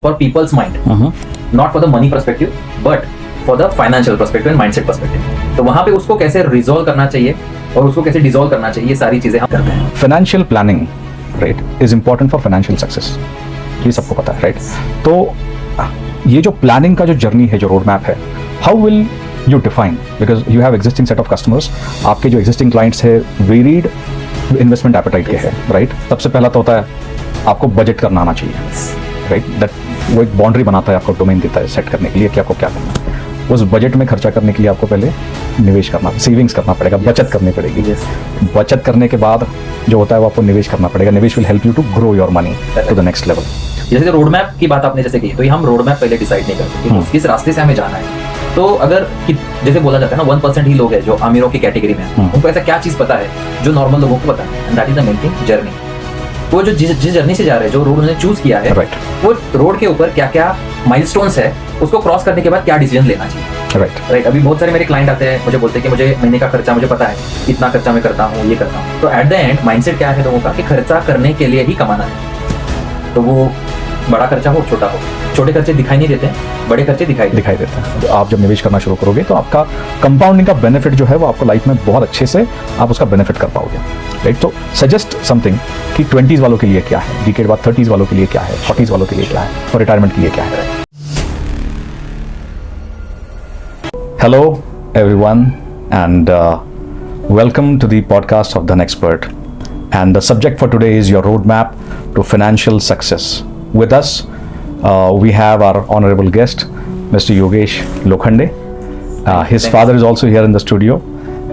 for people's mind, not for the money perspective, but for the financial perspective and mindset perspective. तो वहाँ पे उसको कैसे resolve करना चाहिए और उसको कैसे डिसॉल्व करना चाहिए, ये सारी चीजें हम करते हैं. Financial planning right is important for financial success, ये सबको पता है राइट. तो ये जो प्लानिंग का जो जर्नी है, जो रोड मैप है, how will you define, because you have existing set of customers, आपके जो एग्जिस्टिंग क्लाइंट्स है वेरीड इन्वेस्टमेंट एपेटाइट के है राइट. सबसे पहला तो होता है आपको बजट करना आना चाहिए राइट. दैट वो एक बाउंड्री बनाता है, आपको डोमेन देता है सेट करने के लिए कि आपको क्या करना है. उस बजट में खर्चा करने के लिए आपको पहले निवेश करना, सेविंग्स करना पड़ेगा, बचत करनी पड़ेगी. बचत करने के बाद जो होता है वो आपको निवेश करना पड़ेगा. निवेश will help you to grow your money to the next level. जैसे रोड मैप की बात आपने जैसे की, तो ये हम रोड मैप पहले डिसाइड नहीं करते कि किस रास्ते से हमें जाना है. तो अगर जैसे बोला जाता है ना 1% ही लोग हैं जो अमीरों की कैटेगरी में हैं, उनको ऐसा क्या चीज पता है जो नॉर्मल लोगों को पता है, and that is the main thing, journey. वो जो जिस जर्नी से जा रहे हैं, जो रोड उन्होंने चूज किया है, वो रोड के ऊपर क्या क्या माइलस्टोन्स है, उसको क्रॉस करने के बाद क्या डिसीजन लेना चाहिए. राइट. अभी बहुत सारे मेरे क्लाइंट आते हैं, मुझे बोलते हैं कि मुझे महीने का खर्चा मुझे पता है, इतना खर्चा मैं करता हूँ, ये करता हूँ. तो एट द एंड माइंडसेट क्या है लोगों का कि खर्चा करने के लिए ही कमाना है. तो वो बड़ा खर्चा हो छोटा हो, छोटे खर्चे दिखाई नहीं देते, बड़े खर्चे दिखाई देते हैं. तो आप जब निवेश करना शुरू करोगे तो आपका कंपाउंडिंग का बेनिफिट जो है वो आपको लाइफ में बहुत अच्छे से आप उसका बेनिफिट कर पाओगे राइट. तो सजेस्ट समथिंग कि 20s वालों के लिए क्या है, डिकेड बाद 30s वालों के लिए क्या है, 40s वालों के लिए क्या है, और रिटायरमेंट के लिए क्या है. Hello everyone, and welcome to the podcast of The Expert. And the subject for today is your roadmap to financial success. With us, we have our honorable guest, Mr. Yogesh Lokhande. His father is also here in the studio,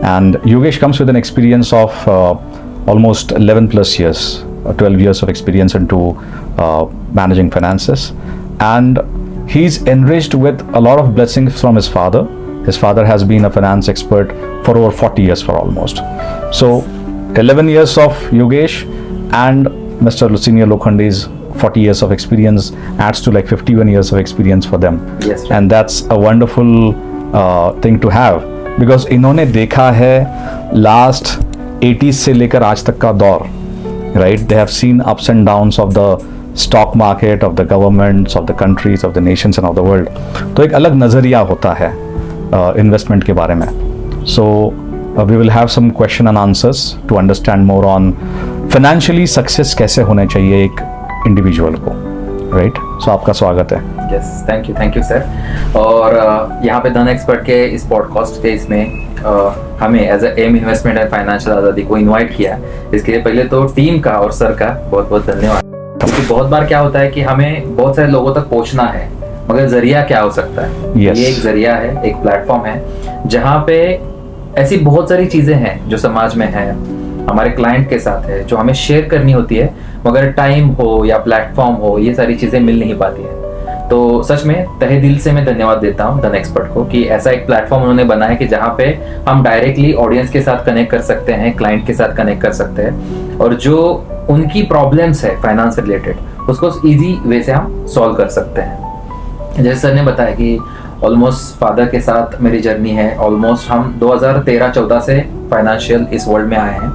and Yogesh comes with an experience of almost 11 plus years, 12 years of experience into managing finances, and he's enriched with a lot of blessings from his father. His father has been a finance expert for over 40 years for almost. So 11 years of Yogesh and Mr. Lucinia Lokhande's 40 years of experience adds to like 51 years of experience for them. Yes, right. And that's a wonderful thing to have, because इन्होंने देखा है last 80s से लेकर आज तक का दौर right. They have seen ups and downs of the stock market, of the governments, of the countries, of the nations and of the world. तो एक अलग नज़रिया होता है इन्वेस्टमेंट के बारे में. So we will have some question and answers to understand more on financially success कैसे होने चाहिए एक इंडिविजुअल को राइट. सो आपका स्वागत है. Yes, thank you sir. और यहाँ पे धन एक्सपर्ट के इस पॉडकास्ट के इसमें हमें as a M investment and financial आज़ादी को इनवाइट किया. इसके लिए पहले तो टीम का और सर का बहुत बहुत धन्यवाद. क्योंकि बहुत बार क्या होता है कि हमें बहुत सारे लोगों तक पहुँचना है, मगर जरिया क्या हो सकता है. yes. ये एक जरिया है, एक प्लेटफॉर्म है जहाँ पे ऐसी बहुत सारी चीजें हैं जो समाज में है, हमारे क्लाइंट के साथ है, जो हमें शेयर करनी होती है, मगर टाइम हो या प्लेटफॉर्म हो, ये सारी चीजें मिल नहीं पाती है. तो सच में तहे दिल से मैं धन्यवाद देता हूँ धन एक्सपर्ट को कि ऐसा एक प्लेटफॉर्म उन्होंने बनाया कि जहाँ पे हम डायरेक्टली ऑडियंस के साथ कनेक्ट कर सकते हैं, क्लाइंट के साथ कनेक्ट कर सकते हैं, और जो उनकी प्रॉब्लम्स है फाइनेंस रिलेटेड उसको इजी वे से हम सॉल्व कर सकते हैं. जैसे सर ने बताया कि ऑलमोस्ट फादर के साथ मेरी जर्नी है. ऑलमोस्ट हम 2013-14 से फाइनेंशियल इस वर्ल्ड में आए हैं.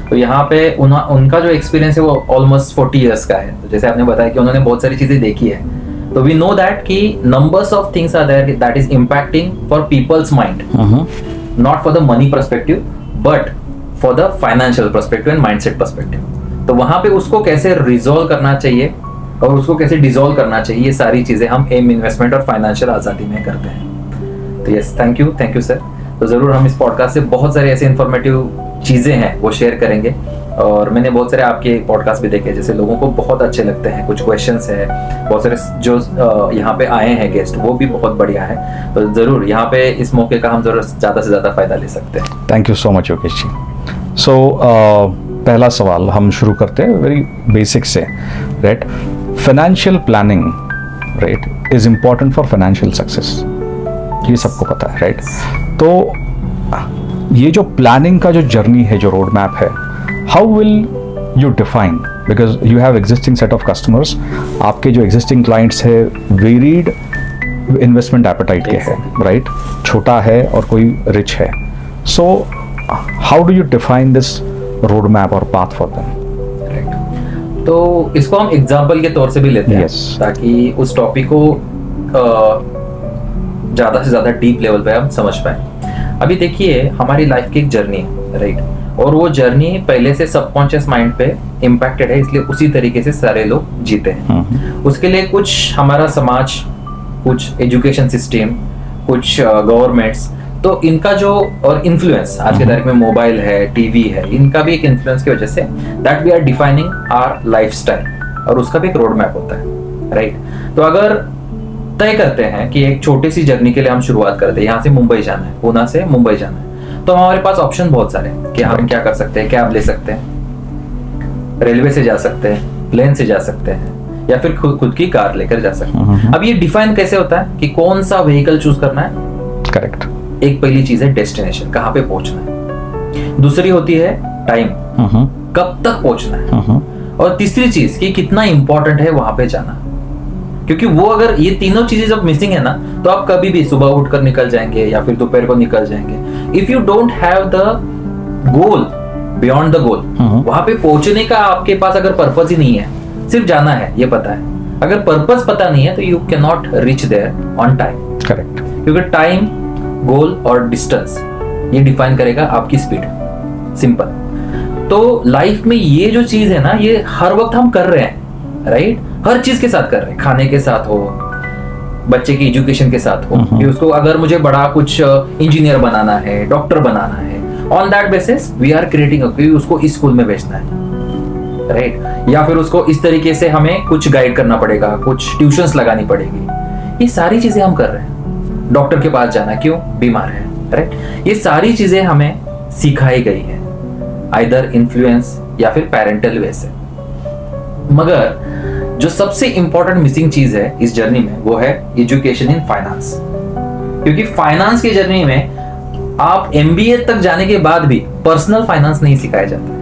तो यहाँ पे उनका जो एक्सपीरियंस है वो ऑलमोस्ट 40 इयर्स का है. तो जैसे आपने बताया कि उन्होंने बहुत सारी चीज़ें देखी है. तो वी नो दैट कि numbers of things are there that is impacting for peoples mind, not for the money perspective but for the financial perspective and mindset perspective. तो वहाँ पे उसको कैसे रिजॉल्व करना चाहिए और उसको कैसे डिसॉल्व करना चाहिए, ये सारी चीजें हम एम इन्वेस्टमेंट और फाइनेंशियल आज़ादी में करते हैं. तो यस, थैंक यू सर. तो जरूर हम इस पॉडकास्ट से बहुत सारे ऐसे इन्फॉर्मेटिव चीजें हैं वो शेयर करेंगे. और मैंने बहुत सारे आपके पॉडकास्ट भी देखे जैसे लोगों को बहुत अच्छे लगते हैं. कुछ क्वेश्चंस है, बहुत सारे जो यहाँ पे आए हैं गेस्ट, वो भी बहुत बढ़िया है. तो जरूर यहाँ पे इस मौके का हम जरूर ज्यादा से ज्यादा फायदा ले सकते हैं. Thank you so much Yogesh ji. So पहला सवाल हम शुरू करते हैं वेरी बेसिक से right. Financial planning right is important for financial success, ये सबको पता है राइट. तो ये जो प्लानिंग का जो जर्नी है, जो रोड मैप है, how will you define, because you have existing set of customers, आपके जो एग्जिस्टिंग क्लाइंट्स है वेरीड इन्वेस्टमेंट एपेटाइट के है राइट. छोटा है और कोई रिच है. So how do you define this road map और पाथ फॉर देम? तो इसको हम एग्जाम्पल के तौर से भी लेते हैं Yes. ताकि उस टॉपिक को ज्यादा से ज्यादा डीप लेवल पे हम समझ पाए। अभी देखिए हमारी लाइफ की एक जर्नी है, राइट, और वो जर्नी पहले से सबकॉन्शियस माइंड पे इम्पैक्टेड है, इसलिए उसी तरीके से सारे लोग जीते हैं। उसके लिए कुछ हमारा समाज, कुछ एजुकेशन सिस्टम, कुछ गवर्नमेंट्स, तो इनका जो और इन्फ्लुएंस आज के तारीख में मोबाइल है, टीवी है, इनका भी एक इन्फ्लुएंस की वजह से that we are defining our lifestyle, और उसका भी एक रोड मैप होता है, राइट। तो अगर तय करते हैं कि एक छोटी सी जर्नी के लिए हम शुरुआत करते हैं, यहाँ से मुंबई जाना है, पूना से मुंबई जाना है, तो हमारे पास ऑप्शन बहुत सारे हैं कि हम क्या कर सकते हैं। कैब ले सकते हैं, रेलवे से जा सकते हैं, प्लेन से जा सकते हैं, या फिर खुद की कार लेकर जा सकते हैं। अब ये डिफाइन कैसे होता है कि कौन सा व्हीकल चूज करना है? करेक्ट। एक पहली चीज है डेस्टिनेशन, कहाँ पे पहुंचना है। दूसरी होती है टाइम, कब तक पहुंचना है। और तीसरी चीज कि कितना इंपॉर्टेंट है वहां पे जाना, क्योंकि वो अगर ये तीनों चीजें जब मिसिंग है ना, तो आप कभी भी सुबह उठकर निकल जाएंगे या फिर दोपहर को निकल जाएंगे। If you don't have the goal beyond the goal, वहां पे पहुंचने का आपके पास अगर पर्पस ही नहीं है, सिर्फ जाना है ये पता है, अगर पर्पस पता नहीं है तो you can not reach there on time. Correct. क्योंकि टाइम, गोल और डिस्टेंस ये डिफाइन करेगा आपकी स्पीड। सिंपल। तो लाइफ में ये जो चीज है ना, ये हर वक्त हम कर रहे हैं, राइट। हर चीज के साथ कर रहे हैं, खाने के साथ हो, बच्चे की एजुकेशन के साथ हो, कि उसको अगर मुझे बड़ा कुछ इंजीनियर बनाना है, डॉक्टर बनाना है, on that basis we are creating, उसको इस स्कूल में भेजना है, राइट। या फिर उसको इस तरीके से हमें कुछ गाइड करना पड़ेगा, कुछ ट्यूशंस लगानी पड़ेगी। ये सारी चीजें हम कर रहे हैं। डॉक्टर के पास जाना, क्यों? बीमार है, राइट। ये सारी चीजें हमें सिखाई गई है, आइदर इन्फ्लुएंस या फिर पेरेंटल वे से। मगर जो सबसे इंपॉर्टेंट मिसिंग चीज है इस जर्नी में, वो है एजुकेशन इन फाइनेंस। क्योंकि फाइनेंस की जर्नी में आप एमबीए तक जाने के बाद भी पर्सनल फाइनेंस नहीं सिखाया जाता।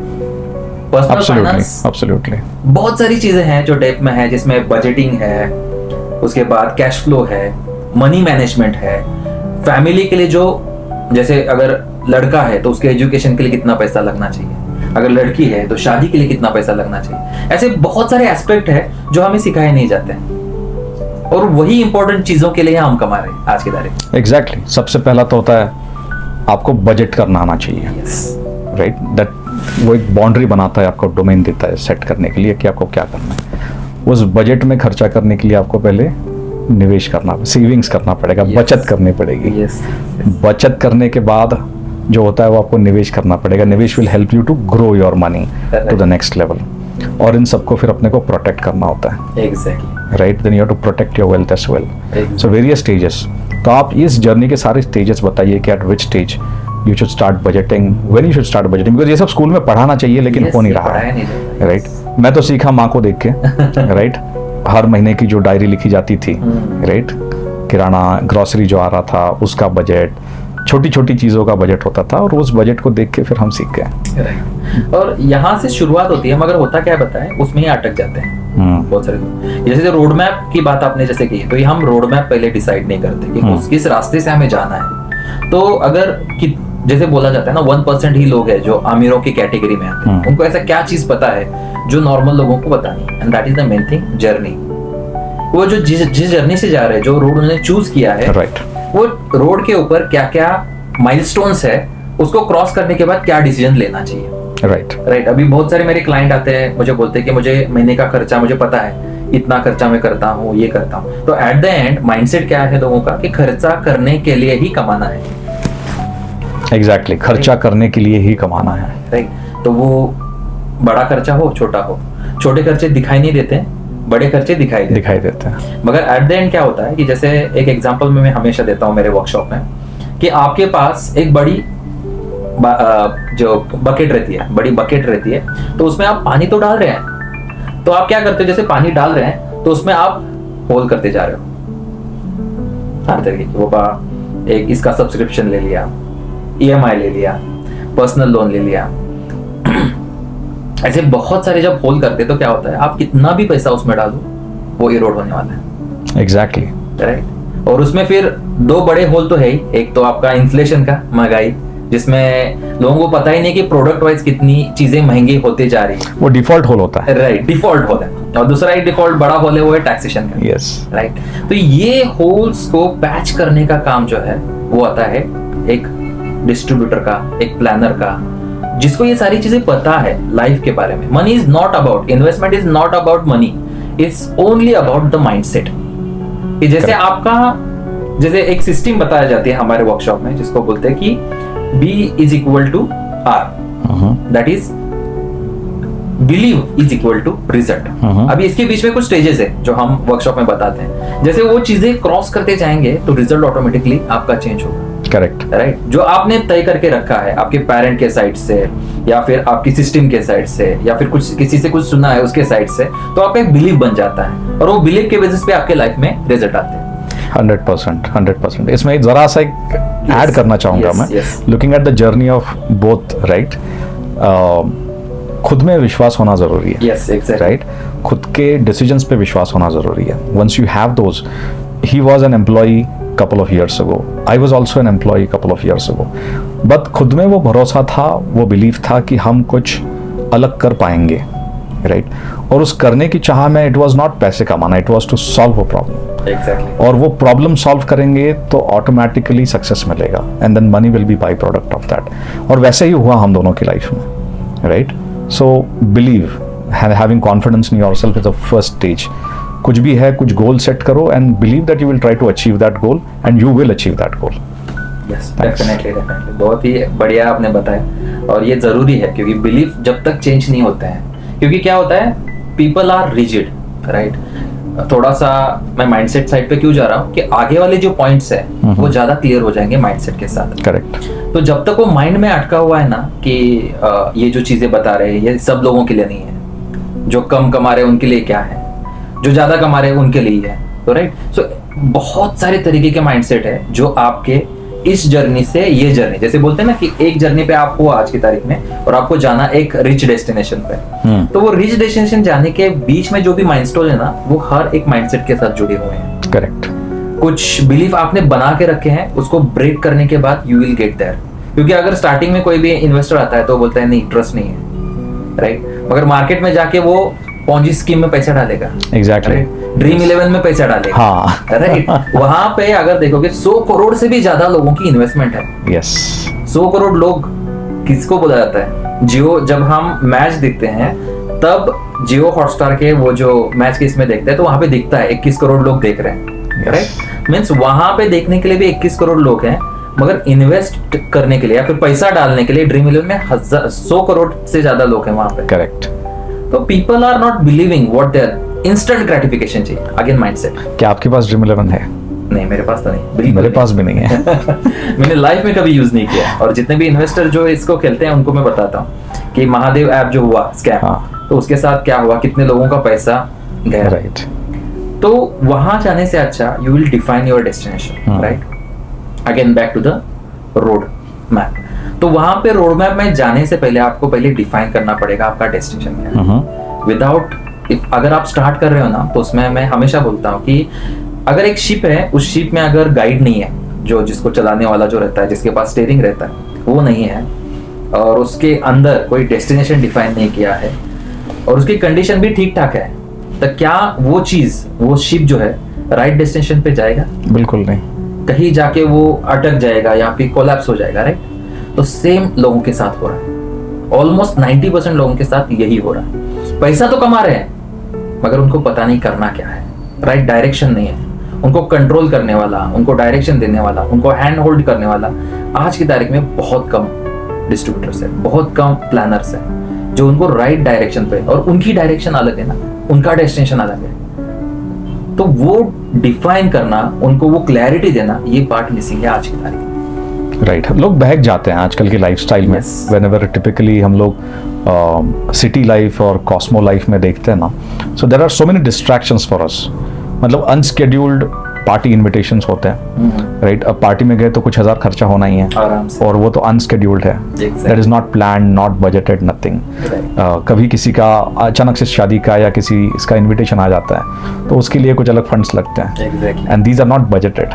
पर्सनल फाइनेंस एब्सोल्युटली बहुत सारी चीजें हैं जो डेप्थ में है, जिसमें बजटिंग है, उसके बाद कैश फ्लो है, मनी मैनेजमेंट है, फैमिली के लिए जो, जैसे अगर लड़का है तो उसके एजुकेशन के लिए कितना पैसा लगना चाहिए, अगर लड़की है तो शादी के लिए कितना पैसा लगना चाहिए। ऐसे बहुत सारे एस्पेक्ट है जो हमें सिखाए नहीं जाते हैं, और वही इंपॉर्टेंट चीजों के लिए हम कमा रहे हैं आज की तारीख। एग्जैक्टली। सबसे पहला तो होता है आपको बजट करना आना चाहिए, राइट। दैट वो एक बाउंड्री बनाता है, आपको डोमेन देता है सेट करने के लिए कि आपको क्या करना है। उस बजट में खर्चा करने के लिए आपको पहले निवेश करना, सेविंग्स करना पड़ेगा, बचत करनी पड़ेगी। बचत करने के बाद जो होता है वो आपको निवेश करना पड़ेगा। निवेश will help you to grow your money to the next level. और इन सबको फिर अपने को प्रोटेक्ट करना होता है, exactly, right. Then you have to protect your wealth as well. So various stages. तो आप इस जर्नी के सारे स्टेजेस बताइए कि at which stage you should start budgeting, when you should start budgeting, because ये सब स्कूल में पढ़ाना चाहिए लेकिन हो नहीं रहा है, राइट। मैं तो सीखा माँ को देख के, राइट। हर महीने की जो डायरी लिखी जाती थी, राइट, किराना ग्रोसरी जो आ रहा था उसका बजट, छोटी छोटी चीजों का बजट होता था, और उस बजट को देख के फिर हम सीख गए। और यहाँ से शुरुआत होती है, मगर होता क्या बताएं, उसमें ही अटक जाते हैं बहुत सारे लोग। जैसे रोड मैप की बात आपने जैसे की, तो ये हम रोड मैप पहले डिसाइड नहीं करते कि किस रास्ते से हमें जाना है। तो अगर जैसे बोला जाता है ना, 1% ही लोग हैं जो अमीरों की कैटेगरी में आते हैं। उनको ऐसा क्या चीज पता है जो नॉर्मल लोगों को पता नहीं, and that is the main thing, journey. वो जो जिस जर्नी से जा रहे हैं, जो रोड उन्होंने चूज किया है, राइट, वो रोड के ऊपर क्या क्या माइलस्टोन्स है, उसको क्रॉस करने के बाद क्या डिसीजन लेना चाहिए, राइट। अभी बहुत सारे मेरे क्लाइंट आते हैं, मुझे बोलते हैं कि मुझे महीने का खर्चा मुझे पता है, इतना खर्चा मैं करता हूँ, ये करता हूँ। तो एट द एंड माइंडसेट क्या है लोगों का कि खर्चा करने के लिए ही कमाना है। एग्जैक्टली, खर्चा करने के लिए ही कमाना है, राइट। तो वो बड़ा खर्चा हो, छोटा हो, छोटे खर्चे दिखाई नहीं देते, बड़े खर्चे दिखाई देते हैं। मगर एट द एंड क्या होता है कि जैसे एक एग्जांपल में मैं हमेशा देता हूँ मेरे वर्कशॉप में, कि आपके पास एक बड़ी जो बकेट रहती है, बड़ी बकेट रहती है, तो उसमें आप पानी तो डाल रहे हैं, तो आप क्या करते हो, जैसे पानी डाल रहे हैं तो उसमें आप होल करते जा रहे हो हर तरीके की। वो एक इसका सब्सक्रिप्शन ले लिया, EMI ले लिया, पर्सनल लोन ले लिया, ऐसे बहुत सारे जब होल करते तो क्या होता है, आप कितना भी पैसा उसमें डालो वो इरोड होने वाला है। Exactly, right. और उसमें फिर दो बड़े होल तो है ही, एक तो आपका इन्फ्लेशन का, महंगाई, जिसमें लोगों को पता ही नहीं कि प्रोडक्ट वाइज कितनी चीजें महंगी होती जा रही है। वो डिफॉल्ट होल होता है। राइट, डिफॉल्ट होल है। और दूसरा एक डिफॉल्ट बड़ा होल है, वो है टैक्सेशन का। Yes, right. तो ये होल्स को पैच करने का काम जो है वो आता है एक डिस्ट्रीब्यूटर का, एक प्लानर का, जिसको ये सारी चीजें पता है लाइफ के बारे में। Money is not about, investment is not about money, it's only about the mindset. कि जैसे आपका, जैसे एक सिस्टम बताया जाती है हमारे वर्कशॉप में, जिसको बोलते हैं कि B is equal to R, that is believe is equal to result। अभी इसके बीच में कुछ स्टेजेस है जो हम वर्कशॉप में बताते हैं। जैसे वो चीजें क्रॉस करते जाएंगे तो रिजल्ट ऑटोमेटिकली आपका चेंज होगा। Correct, right. जो आपने तय करके रखा है आपके पेरेंट के साइड से, या फिर आपकी सिस्टम के साइड से, या फिर कुछ किसी से कुछ सुना है उसके साइड से, तो आपका एक बिलीव बन जाता है और वो बिलीव के बेसिस पे आपके लाइफ में रिजल्ट आते हैं। 100%। इसमें जरा सा एक ऐड करना चाहूंगा मैं, looking at the journey of both, right. खुद में विश्वास होना जरूरी है। Yes, exactly, right. खुद के डिसीजंस पे विश्वास होना जरूरी है। Once you have those, he was an employee couple of years ago, I was also an employee couple of years ago, but खुद में वो भरोसा था, वो बिलीव था कि हम कुछ अलग कर पाएंगे, राइट। और उस करने की चाह में इट वाज नॉट पैसे कमाना, it was to solve a problem. Exactly. और वो प्रॉब्लम सॉल्व करेंगे तो ऑटोमेटिकली सक्सेस मिलेगा, and then money will be by product of that. और वैसे ही हुआ हम दोनों की लाइफ में, right. So believe, having confidence in yourself is the first stage. कुछ भी है, कुछ गोल सेट करो and believe that you will try to achieve that goal and you will achieve that goal. Yes, definitely, बहुत ही बढ़िया आपने बताया। और ये जरूरी है क्योंकि बिलीफ जब तक चेंज नहीं होता है, क्योंकि क्या होता है, पीपल आर रिजिड, राइट। थोड़ा सा मैं माइंडसेट साइड पे क्यों जा रहा हूँ कि आगे वाले जो पॉइंट्स है वो ज्यादा क्लियर हो जाएंगे माइंडसेट के साथ। करेक्ट। तो जब तक वो माइंड में अटका हुआ है ना कि ये जो चीजें बता रहे हैं ये सब लोगों के लिए नहीं है, जो कम कमा रहे हैं उनके लिए क्या है, जो ज्यादा कमा रहे हैं उनके लिए है, तो राइट। सो बहुत सारे तरीके के माइंडसेट है जो आपके इस जर्नी से ये जर्नी, जैसे बोलते हैं ना कि एक जर्नी पे आप हो आज की तारीख में और आपको जाना एक रिच डेस्टिनेशन पे, तो वो रिच डेस्टिनेशन जाने के बीच में जो भी माइलस्टोन है ना, वो हर एक माइंडसेट के साथ जुड़े हुए हैं। करेक्ट। कुछ बिलीफ आपने बना के रखे हैं, उसको ब्रेक करने के बाद यू विल गेट देयर। क्योंकि अगर स्टार्टिंग में कोई भी इन्वेस्टर आता है तो बोलता है नहीं, ट्रस्ट नहीं है, राइट। मगर मार्केट में जाके वो पॉन्जी स्कीम में पैसा डालेगा, एग्जैक्टली, ड्रीम 11 में पैसा डालेगा, हाँ, राइट। वहां पे अगर देखोगे 100 करोड़ से भी ज्यादा लोगों की इन्वेस्टमेंट है। यस, 100 करोड़ लोग किसको बोला जाता है? जियो, जब हम मैच देखते हैं तब जियो हॉटस्टार के वो जो मैच के इसमें देखते हैं तो वहां पे दिखता है 21 करोड़ लोग देख रहे हैं, राइट। मीन्स वहां पे देखने के लिए भी 21 करोड़ लोग हैं, मगर इन्वेस्ट करने के लिए या फिर पैसा डालने के लिए ड्रीम 11 में 100 करोड़ से ज्यादा लोग हैं वहां पे। करेक्ट। तो people are not believing what there instant gratification चाहिए, अगेन माइंडसेट। क्या आपके पास ड्रीम 11 है? नहीं, मेरे पास तो नहीं, बिल्कुल मेरे पास भी नहीं है। मैंने लाइफ में कभी यूज नहीं किया। और जितने भी इन्वेस्टर जो इसको खेलते हैं उनको मैं बताता हूँ कि महादेव ऐप जो हुआ स्कैम, तो उसके साथ क्या हुआ, कितने लोगों का पैसा गया, राइट। तो वहां जाने से अच्छा you will define your destination, right. Again back to the road map. तो वहां पे रोड मैप में जाने से पहले आपको पहले डिफाइन करना पड़ेगा आपका डेस्टिनेशन क्या है। विदाउट, अगर आप स्टार्ट कर रहे हो ना, तो उसमें मैं हमेशा बोलता हूँ कि अगर एक शिप है, उस शिप में अगर गाइड नहीं है, जो जिसको चलाने वाला जो रहता है, जिसके पास स्टीयरिंग रहता है, वो नहीं है, और उसके अंदर कोई डेस्टिनेशन डिफाइन नहीं किया है, और उसकी कंडीशन भी ठीक ठाक है, तो क्या वो चीज, वो शिप जो है राइट डेस्टिनेशन पे जाएगा? बिल्कुल नहीं, कहीं जाके वो अटक जाएगा या फिर कोलैप्स हो जाएगा, राइट। तो सेम लोगों के साथ हो रहा है, ऑलमोस्ट 90% लोगों के साथ यही हो रहा है। पैसा तो कमा रहे हैं मगर उनको पता नहीं करना क्या है, राइट डायरेक्शन नहीं है, उनको कंट्रोल करने वाला, उनको डायरेक्शन देने वाला, उनको हैंड होल्ड करने वाला आज की तारीख में बहुत कम डिस्ट्रीब्यूटर्स है, बहुत कम प्लानर्स है जो उनको राइट डायरेक्शन पे, और उनकी डायरेक्शन अलग है ना, उनका डेस्टिनेशन अलग है, तो वो डिफाइन करना, उनको वो क्लैरिटी देना, ये पार्ट मिसिंग है आज की तारीख में। राइट। लोग बहक जाते हैं आजकल की लाइफस्टाइल में। व्हेनेवर टिपिकली हम लोग सिटी लाइफ और कॉस्मो लाइफ में देखते हैं ना, so there are so many distractions for us. मतलब अनस्केड्यूल्ड पार्टी इनविटेशंस होते हैं, राइट। अब पार्टी में गए तो कुछ हजार खर्चा होना ही है, और वो तो अनस्केड्यूल्ड है, that is not planned, not budgeted, nothing. कभी किसी का अचानक से शादी का या किसी इसका इनविटेशन आ जाता है तो उसके लिए कुछ अलग फंड्स लगते हैं, and these are not budgeted,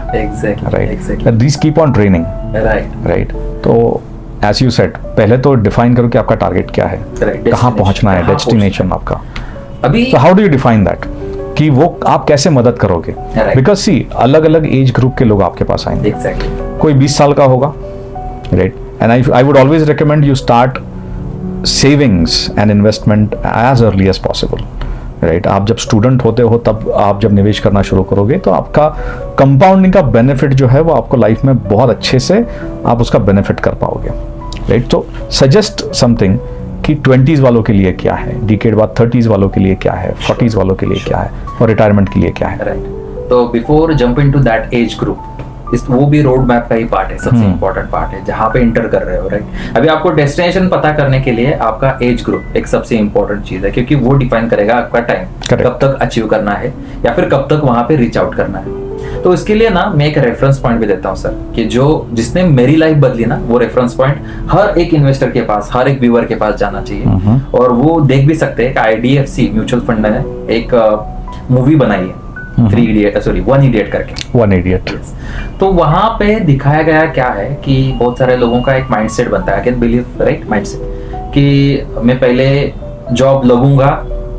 right. These keep on draining, right. तो एज यू सेड, पहले तो डिफाइन करो कि आपका टारगेट क्या है, कहाँ पहुंचना है, डेस्टिनेशन आपका। अभी तो how do you define that कि वो आप कैसे मदद करोगे? बिकॉज सी, अलग अलग एज ग्रुप के लोग आपके पास आएंगे। एग्जैक्टली। कोई 20 साल का होगा, right, and I would always recommend you start savings and investment as early as possible, right. आप जब स्टूडेंट होते हो तब आप जब निवेश करना शुरू करोगे तो आपका कंपाउंडिंग का बेनिफिट जो है वो आपको लाइफ में बहुत अच्छे से आप उसका बेनिफिट कर पाओगे, राइट। तो सजेस्ट समथिंग कि 20s वालों के लिए क्या है, डिकेड बाद 30s वालों के लिए क्या है, 40s वालों के लिए क्या है, और रिटायरमेंट के लिए क्या है, राइट। तो before jump into that age group, वो भी रोड मैप का ही पार्ट है, सबसे इंपॉर्टेंट पार्ट है जहाँ पे इंटर कर रहे हो, राइट। अभी आपको डेस्टिनेशन पता करने के लिए आपका एज ग्रुप एक सबसे इंपॉर्टेंट चीज है, क्योंकि वो डिफाइन करेगा आपका टाइम, कब तक अचीव करना है या फिर कब तक वहां पे रीच आउट करना है। तो इसके लिए ना मैं एक रेफरेंस पॉइंट भी देता हूँ सर, कि जो जिसने मेरी लाइफ बदली ना, वो रेफरेंस पॉइंट हर एक इन्वेस्टर के पास, हर एक व्यूअर के पास जाना चाहिए। और वो देख भी सकते हैं कि IDFC म्यूचुअल फंड ने एक मूवी बनाई है, 1 इडियट करके। 1 इडियट। तो वहां पे दिखाया गया क्या है कि बहुत सारे लोगों का एक माइंडसेट बनता है, I can believe, right, mindset, कि मैं पहले जॉब लगूंगा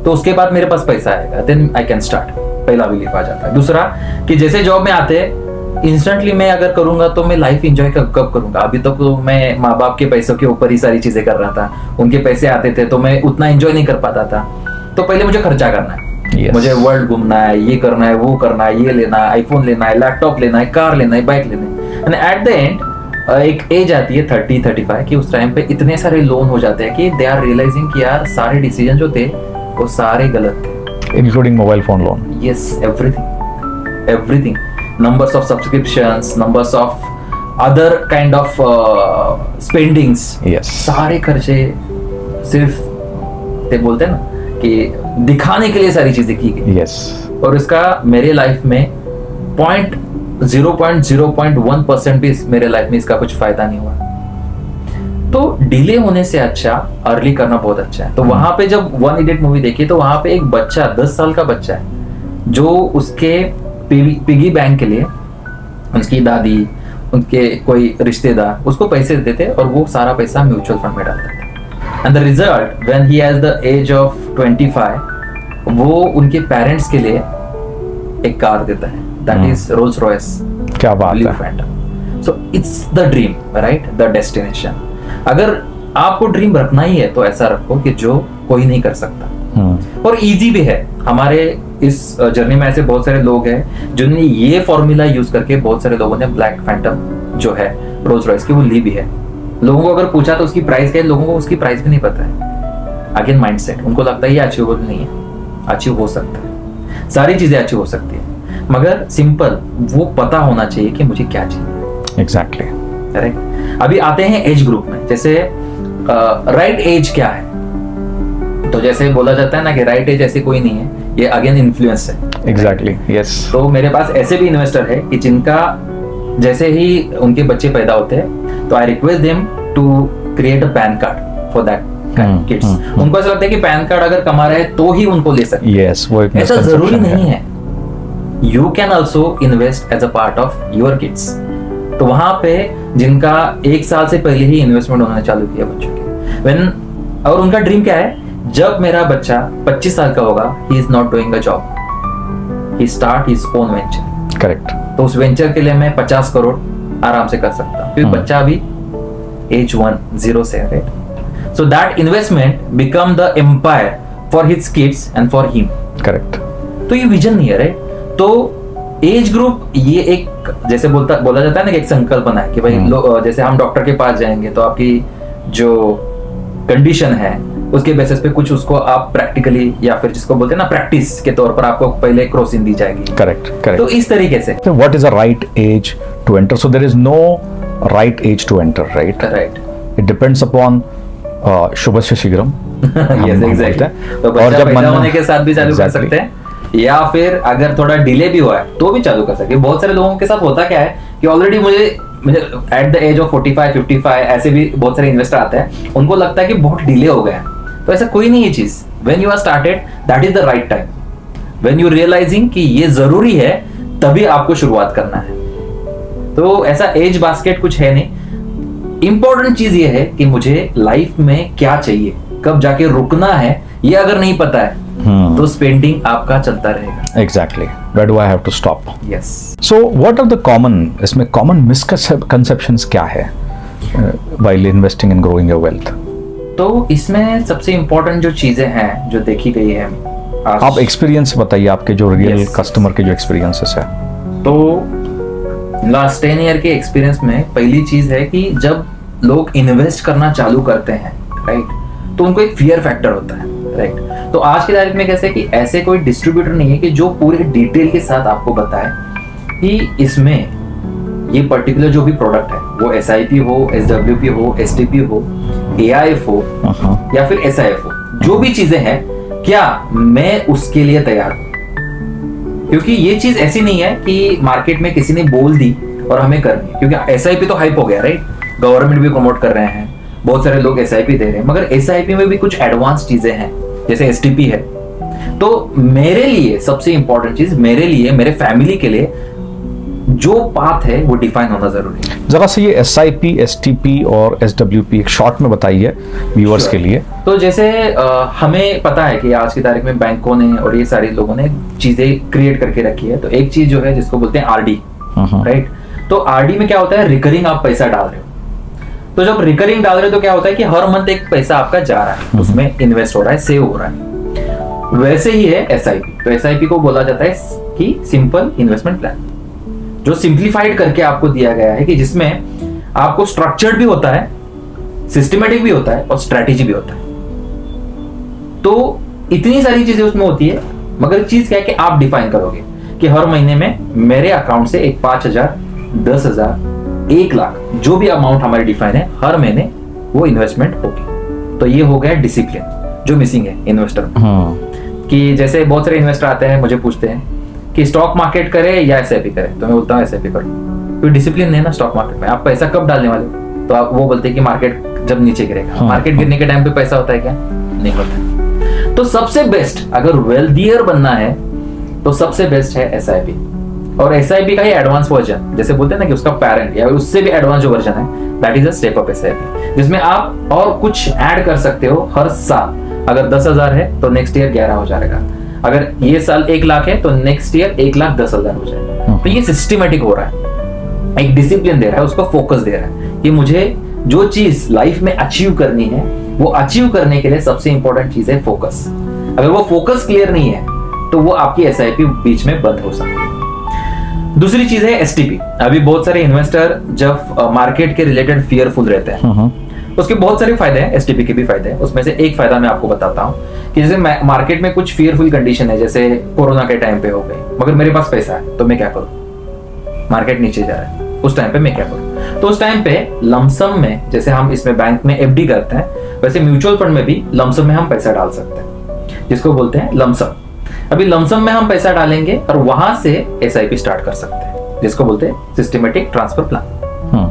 तो उसके बाद मेरे पास पैसा आएगा, देन आई कैन स्टार्ट, पहला बिलीफ आ जाता है। दूसरा कि जैसे जॉब में आते इंस्टेंटली मैं अगर करूंगा तो मैं लाइफ एंजॉय कब करूंगा। अभी तक तो मैं माँ बाप के पैसों के ऊपर ही सारी चीजें कर रहा था, उनके पैसे आते थे तो मैं उतना एंजॉय नहीं कर पाता था। तो पहले मुझे खर्चा करना है, मुझे वर्ल्ड घूमना है, ये करना है, वो करना है, ये लेना है, आईफोन लेना है, लैपटॉप लेना है, कार लेना है, बाइक लेना है। एंड एट द एंड एक एज आती है 30-35 की, उस टाइम पे इतने सारे लोन हो जाते हैं कि दे आर रियलाइजिंग कि यार सारे डिसीजन जो थे वो सारे गलत थे, including mobile phone loan. Yes, everything, numbers of subscriptions, numbers of other kind of spendings, सारे खर्चे सिर्फ ते बोलते हैं ना कि दिखाने के लिए सारी चीजें की गई। और इसका मेरे लाइफ में 0.01% भी मेरे लाइफ में इसका कुछ फायदा नहीं हुआ। तो डिले होने से अच्छा अर्ली करना बहुत अच्छा है। तो वहां पे जब 1 इडियट मूवी देखी तो वहां पे एक बच्चा, 10 साल का बच्चा है, जो उसके पिगी बैंक के लिए उसकी दादी, उनके कोई रिश्तेदार उसको पैसे देते थे और वो सारा पैसा म्यूचुअल फंड में डालता था। And the result, when he has the age of 25, वो उनके पेरेंट्स के लिए एक कार देता है, that is Rolls Royce। क्या बात है। Phantom। So it's the dream, right? The destination। अगर आपको ड्रीम रखना ही है तो ऐसा रखो कि जो कोई नहीं कर सकता। और इजी भी है। हमारे इस जर्नी में ऐसे बहुत सारे लोग हैं जिन्होंने ये फॉर्मूला यूज करके, बहुत सारे लोगों ने ब्लैक फैंटम जो है रोल्स रॉयस की, वो ली भी है। लोगों को अगर पूछा तो उसकी प्राइस क्या है, लोगों को उसकी प्राइस भी नहीं पता है। अगेन माइंडसेट, उनको लगता है ये अचीवेबल नहीं है, अचीव हो सकता है, सारी चीजें अचीव हो सकती है, मगर सिंपल वो पता होना चाहिए कि मुझे क्या चाहिए। Exactly, correct. अभी आते हैं एज ग्रुप में, जैसे राइट एज क्या है। तो जैसे बोला जाता है ना कि राइट एज ऐसी कोई नहीं है, ये अगेन इन्फ्लुएंस है। Exactly, yes. तो मेरे पास ऐसे भी इन्वेस्टर है कि जिनका जैसे ही उनके बच्चे पैदा होते हैं तो I request them to create a PAN card for that kids. उनको ऐसा लगता है कि पैन कार्ड अगर कमा रहे हैं तो ही उनको ले सकते हैं। यस, वो एक ऐसा जरूरी नहीं है। You can also invest as a part of your kids. तो वहां पे जिनका 1 साल से पहले ही इन्वेस्टमेंट उन्होंने चालू किया बच्चों के, व्हेन, और उनका ड्रीम क्या है, जब मेरा बच्चा 25 साल का होगा, he is not doing a job, he start his own venture. Correct. तो उस वेंचर के लिए मैं 50 करोड़ आराम से कर सकता हूँ, क्योंकि बच्चा अभी एज 0 से, right. So that investment become the empire for his kids and for him. Correct. तो ये विजन नहीं है, राइट। तो एज ग्रुप ये एक, जैसे बोला जाता है ना कि एक संकल्पना है कि भाई जैसे हम डॉक्टर के पास जाएंगे तो आपकी जो कंडीशन है उसके बेसिस पे कुछ उसको आप प्रैक्टिकली, या फिर जिसको बोलते हैं ना प्रैक्टिस के तौर पर, आपको पहले क्रॉसिंग दी जाएगी। Correct, correct. तो इस तरीके से what is a right age to enter? So there is no right age to enter, right? Right. It depends upon शुभस्य शीघ्रम। Yes, exactly. तो बच्चा पैदा होने के साथ भी चालू कर सकते हैं, या फिर अगर थोड़ा डिले भी हुआ है तो भी चालू कर सकते हैं। बहुत सारे लोगों के साथ होता क्या है कि ऑलरेडी मुझे एट द एज ऑफ 45-55 ऐसे भी बहुत सारे इन्वेस्टर आते हैं, उनको लगता है कि बहुत डिले हो गया। तो ऐसा कोई नहीं है चीज। When you are started, that is the right time. When you realising कि ये जरूरी है, तभी आपको शुरुआत करना है। तो ऐसा एज बास्केट कुछ है नहीं। इंपॉर्टेंट चीज ये है कि मुझे लाइफ में क्या चाहिए, कब जाके रुकना है, ये अगर नहीं पता है तो स्पेंडिंग आपका चलता रहेगा। Exactly, where do I have to stop? Yes. So what are the common, इसमें कॉमन मिसकंसेप्शंस क्या है while investing in growing your wealth? तो इसमें सबसे इंपॉर्टेंट जो चीजें हैं जो देखी गई है, आप एक्सपीरियंस बताइए, आपके जो रियल Yes. कस्टमर के जो एक्सपीरियंसेस है। तो लास्ट 10 ईयर के एक्सपीरियंस में पहली चीज है कि जब लोग इन्वेस्ट करना चालू करते हैं, राइट, तो उनको एक फियर फैक्टर होता है, राइट। तो आज की तारीख में कैसे कि ऐसे कोई डिस्ट्रीब्यूटर नहीं है कि जो पूरे डिटेल के साथ आपको बताए कि इसमें ये पर्टिकुलर जो भी प्रोडक्ट है, वो SIP हो, SWP हो, STP हो, AIF हो या फिर SIF हो, जो भी चीजें हैं, क्या मैं उसके लिए तैयार हूं? क्योंकि ये चीज ऐसी नहीं है कि मार्केट में किसी ने बोल दी और हमें करनी है, क्योंकि SIP तो हाइप हो गया, राइट, गवर्नमेंट भी प्रमोट कर रहे हैं, बहुत सारे लोग SIP दे रहे हैं, मगर SIP में भी कुछ एडवांस चीजें हैं, जैसे STP है। तो मेरे लिए सबसे इंपॉर्टेंट चीज, मेरे लिए, मेरे फैमिली के लिए जो पाथ है वो डिफाइन होना जरूरी है। जरा से ये SIP, STP और SWP एक शॉर्ट में बताइए व्यूअर्स के लिए। तो जैसे हमें पता है कि आज की तारीख में बैंकों ने और ये सारे लोगों ने चीजें क्रिएट करके रखी है। तो एक चीज जो है जिसको बोलते हैं RD, राइट। तो RD में क्या होता है, रिकरिंग आप पैसा डाल रहे हो। तो जब रिकरिंग डाल रहे हो तो क्या होता है कि हर मंथ एक पैसा आपका जा रहा है, उसमें इन्वेस्ट हो रहा है, सेव हो रहा है। वैसे ही है SIP। तो SIP को बोला जाता है कि सिंपल इन्वेस्टमेंट प्लान, जो सिंप्लीफाइड करके आपको दिया गया है, कि जिसमें आपको स्ट्रक्चर्ड भी होता है, सिस्टमेटिक भी होता है और स्ट्रेटेजी भी होता है। तो इतनी सारी चीजें उसमें होती है, मगर चीज क्या है कि आप डिफाइन करोगे कि हर महीने में मेरे अकाउंट से एक 5,000, 10,000, 1 लाख, जो भी अमाउंट हमारी डिफाइन है, हर महीने वो इन्वेस्टमेंट होगी। तो ये हो गया डिसिप्लिन जो मिसिंग है इन्वेस्टर में। कि जैसे बहुत सारे इन्वेस्टर आते हैं, मुझे पूछते हैं कि स्टॉक मार्केट करे या SIP करे, तो मैं बोलता हूँ SIP करो। कोई डिसिप्लिन नहीं है ना स्टॉक मार्केट में, आप पैसा कब डालने वाले हो? तो आप वो बोलते हैं कि मार्केट जब नीचे गिरेगा। मार्केट गिरने के टाइम पे पैसा होता है क्या? नहीं होता। तो सबसे बेस्ट, अगर वेल्थियर बनना है तो सबसे बेस्ट है SIP। और SIP का ही एडवांस वर्जन, जैसे बोलते हैं ना कि उसका पेरेंट या उससे भी एडवांस जो वर्जन है, that is a step up SIP, जिसमें आप और कुछ ऐड कर सकते हो हर साल। अगर 10,000 है तो नेक्स्ट ईयर 11 हो जाएगा। अगर ये साल 1 लाख है तो नेक्स्ट ईयर 1,10,000 हो जाएगा। तो ये सिस्टमेटिक हो रहा है, एक डिसिप्लिन दे रहा है, उसको फोकस दे रहा है कि मुझे जो चीज लाइफ में अचीव करनी है, वो अचीव करने के लिए सबसे इंपॉर्टेंट चीज है फोकस। अगर वो फोकस क्लियर नहीं है तो वो आपकी SIP बीच में बंद हो सकती है। दूसरी चीज है STP। अभी बहुत सारे इन्वेस्टर जब मार्केट के रिलेटेड फियरफुल रहते हैं, उसके बहुत सारे फायदे हैं, STP के भी फायदे हैं। उसमें से एक फायदा मैं आपको बताता हूँ कि जैसे मार्केट में कुछ फियरफुल कंडीशन है, जैसे कोरोना के टाइम पे हो गई, मगर मेरे पास पैसा है तो मैं क्या करूँ? मार्केट नीचे जा रहा है, उस टाइम पे मैं क्या करूँ? तो उस टाइम पे लमसम में, जैसे हम इसमें बैंक में FD करते हैं, वैसे म्यूचुअल फंड में भी लमसम में हम पैसा डाल सकते हैं, जिसको बोलते हैं लमसम। अभी लमसम में हम पैसा डालेंगे और वहां से SIP स्टार्ट कर सकते हैं, जिसको बोलते हैं सिस्टमेटिक ट्रांसफर प्लान।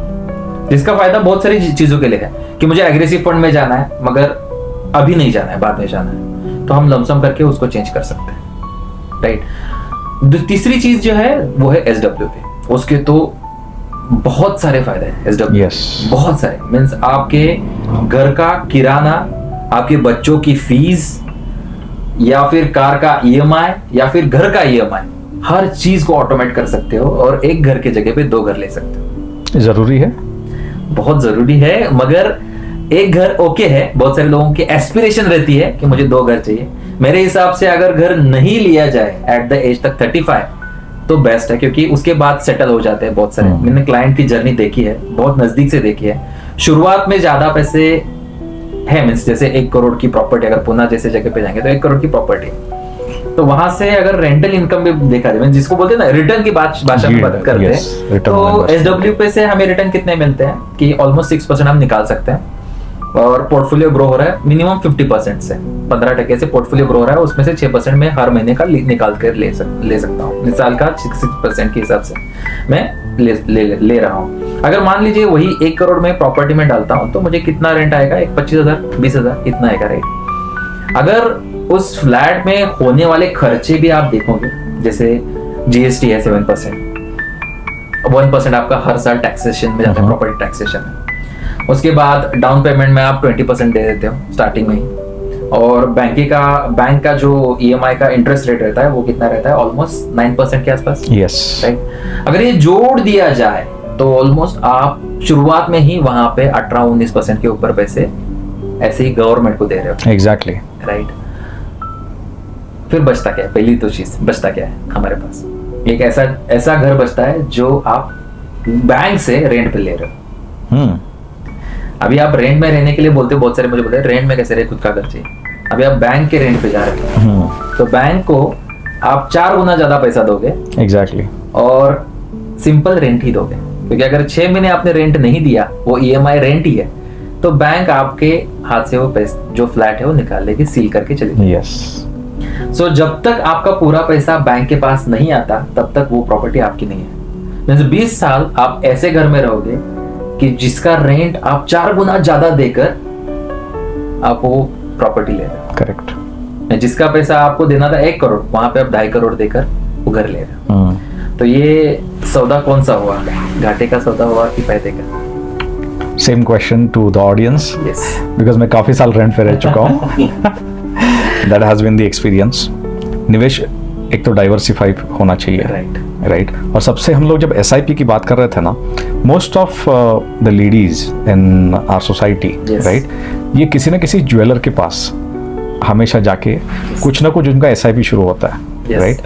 जिसका फायदा बहुत सारी चीजों के लिए है कि मुझे एग्रेसिव फंड में जाना है मगर अभी नहीं जाना है, बाद में जाना है, तो हम लमसम करके उसको चेंज कर सकते हैं, राइट। तीसरी चीज जो है वो है SWP। उसके तो बहुत सारे फायदे हैं SWP। Yes. बहुत सारे, मीन्स आपके घर का किराना, आपके बच्चों की फीस, या फिर कार का EMI, या फिर घर का EMI, हर चीज को ऑटोमेट कर सकते हो और एक घर के जगह पे 2 घर ले सकते हो। जरूरी है, बहुत जरूरी है, मगर एक घर ओके है। बहुत सारे लोगों की एस्पिरेशन रहती है कि मुझे 2 घर चाहिए। मेरे हिसाब से अगर घर नहीं लिया जाए एट द एज तक 35 तो बेस्ट है, क्योंकि उसके बाद सेटल हो जाते हैं बहुत सारे। मैंने क्लाइंट की जर्नी देखी है, बहुत नजदीक से देखी है। शुरुआत में ज्यादा पैसे है, मीन्स जैसे 1 करोड़ की प्रॉपर्टी, अगर पुणे जैसे जगह पे जाएंगे तो 1 करोड़ की प्रॉपर्टी, तो वहां से अगर रेंटल इनकम भी देखा जाए, जिसको बोलते हैं ना रिटर्न की भाषा में बात करते हैं, तो SWP से हमें रिटर्न कितने मिलते हैं कि ऑलमोस्ट 6% हम निकाल सकते हैं। और पोर्टफोलियो ग्रो हो रहा है मिनिमम 50% से, 15% से पोर्टफोलियो ग्रो हो रहा है, उसमें से 6% में हर महीने का निकाल कर ले सकता हूँ। साल का 6% के हिसाब से मैं ले रहा हूँ। अगर मान लीजिए वही 1 करोड़ में प्रॉपर्टी में डालता हूँ तो मुझे कितना रेंट आएगा? एक 25,000, 20,000 इतना आएगा रेंट। अगर उस फ्लैट में होने वाले खर्चे भी आप देखोगे, जैसे GST है 7%, 1% आपका हर साल टैक्सेशन में जाता है, प्रॉपर्टी टैक्सेशन है। उसके बाद डाउन पेमेंट में आप 20% दे देते हो स्टार्टिंग में ही, और बैंक का जो EMI का इंटरेस्ट रेट रहता है वो कितना रहता है, ऑलमोस्ट 9% के आसपास। Yes, right. अगर ये जोड़ दिया जाए तो ऑलमोस्ट आप शुरुआत में ही वहां पे 18-19% के ऊपर पैसे ऐसे ही गवर्नमेंट को दे रहे हो। एग्जैक्टली। राइट। फिर बचता क्या है, पहली तो चीज बचता क्या है हमारे पास, एक ऐसा घर बचता है जो आप बैंक से रेंट पे ले रहे हो। अभी आप रेंट में रहने के लिए बोलते हो, बहुत सारे मुझे बोलते हैं रेंट में कैसे रहे, खुद का घर चाहिए। अभी आप बैंक के रेंट पे जा रहे हो तो बैंक को आप 4 गुना ज्यादा पैसा दोगे। एग्जैक्टली। और सिंपल रेंट ही दोगे, क्योंकि अगर 6 महीने आपने रेंट नहीं दिया, वो EMI रेंट ही है, तो बैंक आपके हाथ से वो पैसा जो फ्लैट है वो निकाल लेके सील करके चले जाएगी। यस। सो जब तक आपका पूरा पैसा बैंक के पास नहीं आता तब तक वो प्रॉपर्टी आपकी नहीं है। मींस 20 साल आप ऐसे घर में रहोगे कि जिसका रेंट आप 4 गुना ज्यादा देकर आप वो प्रॉपर्टी ले रहे हो। करेक्ट। जिसका पैसा आपको देना था 1 करोड़, वहां पे आप 2.5 करोड़ देकर वो घर ले रहे हो। तो ये सौदा कौन सा हुआ, घाटे का सौदा हुआ कि फायदे का? Same question to the audience, because मैं काफी साल रेंट पे रह चुका हूँ। That has been the experience. निवेश एक तो डाइवर्सिफाइड होना चाहिए, राइट। और सबसे हम लोग जब SIP की बात कर रहे थे ना, most of the ladies in our society, right, ये किसी ना किसी ज्वेलर के पास हमेशा जाके कुछ ना कुछ उनका SIP शुरू होता है, राइट।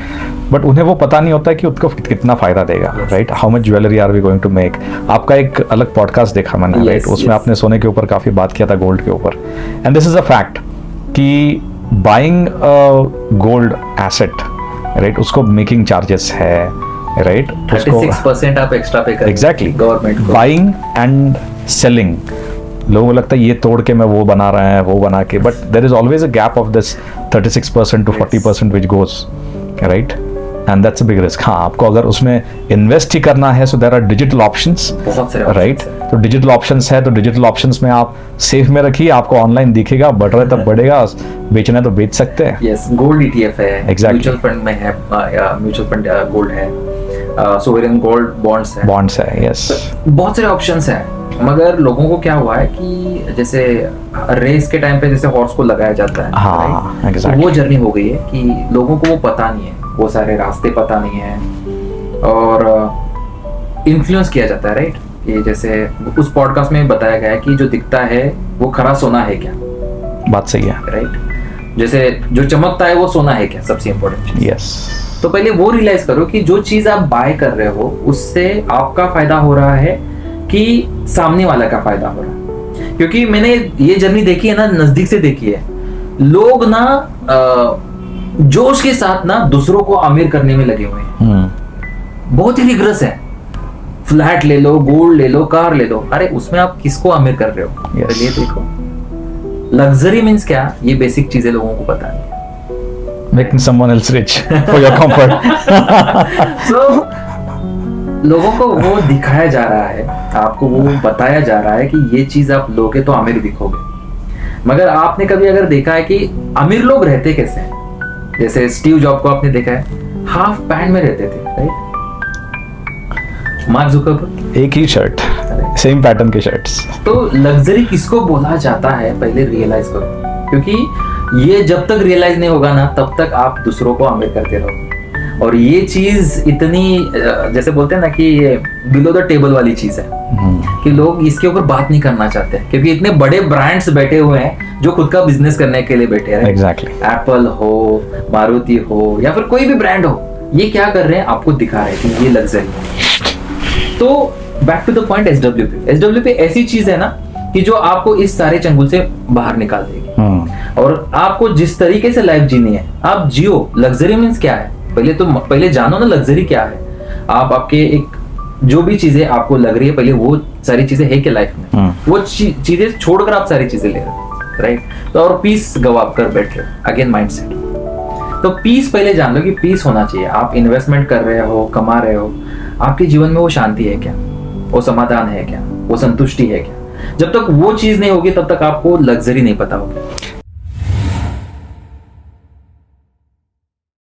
बट उन्हें वो पता नहीं होता है कि उसको कितना फायदा देगा, right. How much jewellery are we going to make. आपका एक अलग पॉडकास्ट देखा मैंने, राइट, उसमें आपने सोने के ऊपर काफी बात किया था, गोल्ड के ऊपर। And this is a fact कि बाइंग गोल्ड एसेट, राइट, उसको मेकिंग चार्जेस है, राइट, 36% आप एक्स्ट्रा पे करेंगे एग्जैक्टली गवर्नमेंट को। बाइंग एंड सेलिंग, लोगों को लगता है ये तोड़ के मैं वो बना रहे हैं, वो बना के, but there is always a gap of this 36% to 40% which goes, right, and that's a big risk. हाँ, आपको अगर उसमें इन्वेस्ट ही करना है, so there are digital options, बहुत सारे राइट। तो डिजिटल ऑप्शंस है, तो डिजिटल ऑप्शंस में आप सेफ में रखिए, आपको ऑनलाइन दिखेगा, बढ़ रहा है तब बढ़ेगा, बेचना है तो बेच सकते हैं। यस, गोल्ड ETF है, Exactly. म्यूचुअल फंड में है, म्यूचुअल फंड गोल्ड है, सोवरेन गोल्ड बॉन्ड्स है, यस, बहुत सारे ऑप्शंस हैं। मगर लोगों को क्या हुआ है कि जैसे रेस के टाइम पे जैसे हॉर्स को लगाया जाता है, हाँ, right? exactly. तो वो जर्नी हो गई है कि लोगों को वो पता नहीं है, वो सारे रास्ते पता नहीं है, और इन्फ्लुएंस किया जाता है, राइट। कि जैसे उस पॉडकास्ट में बताया गया है कि जो दिखता है वो खरा सोना है क्या, बात सही है, राइट। जैसे जो चमकता है वो सोना है क्या, सबसे इम्पोर्टेंट चीज। यस। तो पहले वो रियलाइज करो कि जो चीज आप बाय कर रहे हो उससे आपका फायदा हो रहा है कि सामने वाला का फायदा हो रहा है। क्योंकि मैंने ये जर्नी देखी है ना, नजदीक से देखी है। लोग ना जोश के साथ ना दूसरों को अमीर करने में लगे हुए हैं, बहुत ही रिग्रेस है। फ्लैट ले लो, गोल्ड ले लो, कार ले लो, अरे उसमें आप किसको अमीर कर रहे हो? Yes. ये देखो, लग्जरी मीन्स क्या, ये बेसिक चीजें लोगों को पता नहीं है। Making someone else rich for your comfort. So, लोगों को वो दिखाया जा रहा है, आपको वो बताया जा रहा है कि ये चीज आप लोगे तो अमीर दिखोगे। मगर आपने कभी अगर देखा है कि अमीर लोग रहते कैसे हैं? जैसे स्टीव जॉब को आपने देखा है, हाफ पैंट में रहते थे, राइट। मार्क जुकरबर्ग एक ही शर्ट, सेम पैटर्न के शर्ट्स। तो लग्जरी किसको बोला जाता है, पहले रियलाइज करो। क्योंकि ये जब तक रियलाइज नहीं होगा ना, तब तक आप दूसरों को अमीर करते रहोगे। और ये चीज इतनी जैसे बोलते हैं ना कि ये बिलो द टेबल वाली चीज है, कि लोग इसके ऊपर बात नहीं करना चाहते, क्योंकि इतने बड़े ब्रांड्स बैठे हुए हैं जो खुद का बिजनेस करने के लिए बैठे हैं। एग्जैक्टली। एप्पल हो, मारुति हो, या फिर कोई भी ब्रांड हो, ये क्या कर रहे हैं, आपको दिखा रहे हैं कि ये लग्जरी है। तो back to the point, SWP ऐसी चीज है ना कि जो आपको इस सारे चंगुल से बाहर निकाल देगी। और आपको जिस तरीके से लाइफ जीनी है आप जियो। लग्जरी मीन्स क्या है, पहले जानो ना लग्जरी क्या है। आप आपके एक जो भी चीजें आपको लग रही है, पहले वो सारी चीजें है कि लाइफ में वो चीजें छोड़कर आप सारी चीजें ले रहे हो, राइट। तो और पीस गवा कर बैठ रहे हो, अगेन माइंडसेट। तो पीस पहले जान लो कि पीस होना चाहिए। आप इन्वेस्टमेंट कर रहे हो, कमा रहे हो, आपके जीवन में वो शांति है क्या, वो समाधान है क्या, वो संतुष्टि है क्या? जब तक वो चीज नहीं होगी तब तक आपको लग्जरी नहीं पता होगी।